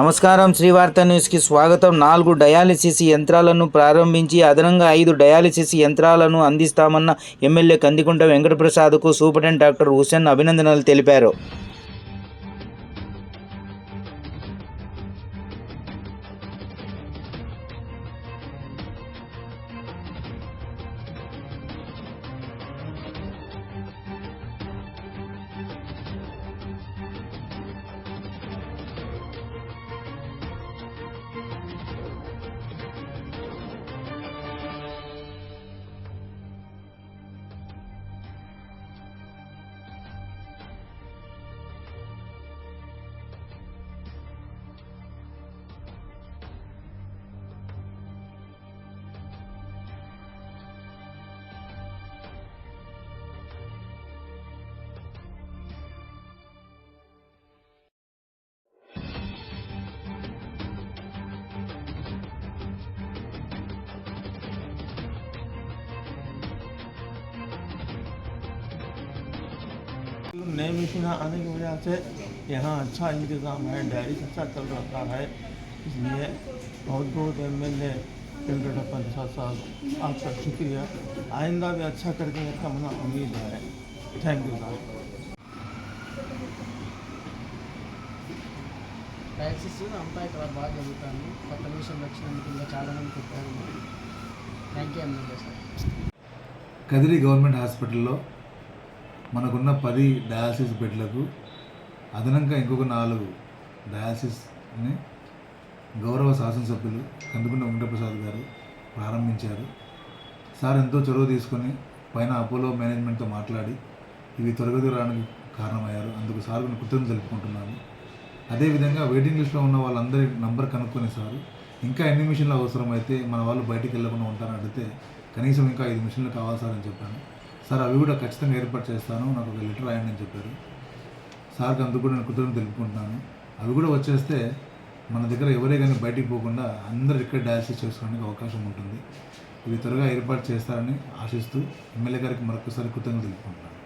నమస్కారం. శ్రీవార్త న్యూస్కి స్వాగతం. 4 డయాలిసిస్ యంత్రాలను ప్రారంభించి అదనంగా 5 డయాలిసిస్ యంత్రాలను అందిస్తామన్న ఎమ్మెల్యే కందికుంట వెంకటప్రసాద్కు సూపరింటెండెంట్ డాక్టర్ హుసేన్ అభినందనలు తెలిపారు. नए मशीन आने की वजह से यहाँ अच्छा इंतज़ाम है, डायलिस अच्छा चल रहा है। इसलिए बहुत बहुत एमएलए वेंकट प्रसाद साहब आपका शुक्रिया। आइंदा भी अच्छा करके इसका मना उम्मीद है। थैंक यू साहब। డయాలసిస్ అంతా ఇక్కడ బాగా జరుగుతుంది. కొత్త విషయం వచ్చినందుకు ఇంకా చాలామంది చెప్పారు. Thank you MLA sir. Kadiri government హాస్పిటల్లో మనకున్న 10 డయాలసిస్ బెడ్లకు అదనంగా ఇంకొక 4 డయాలసిస్ని గౌరవ శాసనసభ్యులు కందుకుంట వెంకటప్రసాద్ గారు ప్రారంభించారు. సార్ ఎంతో చొరవ తీసుకొని పైన అపోలో మేనేజ్మెంట్తో మాట్లాడి ఇవి త్వరగతిరానికి కారణమయ్యారు. అందుకు సార్ కృతజ్ఞతలు తెలుపుకుంటున్నాను. అదేవిధంగా వెయిటింగ్ లిస్ట్లో ఉన్న వాళ్ళందరి నంబర్ కనుక్కొని సార్ ఇంకా ఎన్ని మిషన్లు అవసరమైతే మన వాళ్ళు బయటికి వెళ్ళకుండా ఉంటారని అడిగితే కనీసం ఇంకా 5 మిషన్లు కావాలి సార్ అని చెప్పాను. సార్ అవి కూడా ఖచ్చితంగా ఏర్పాటు చేస్తాను, నాకు ఒక లెటర్ రాయండి అని చెప్పారు. సార్కి అందుకు కూడా నేను కృతజ్ఞతలు తెలుపుకుంటున్నాను. అవి కూడా వచ్చేస్తే మన దగ్గర ఎవరే కానీ బయటికి పోకుండా అందరూ ఇక్కడ డయాలసిస్ చేసుకోవడానికి అవకాశం ఉంటుంది. ఇవి త్వరగా ఏర్పాటు చేస్తారని ఆశిస్తూ ఎమ్మెల్యే గారికి మరొకసారి కృతజ్ఞతలు తెలుపుకుంటున్నాను.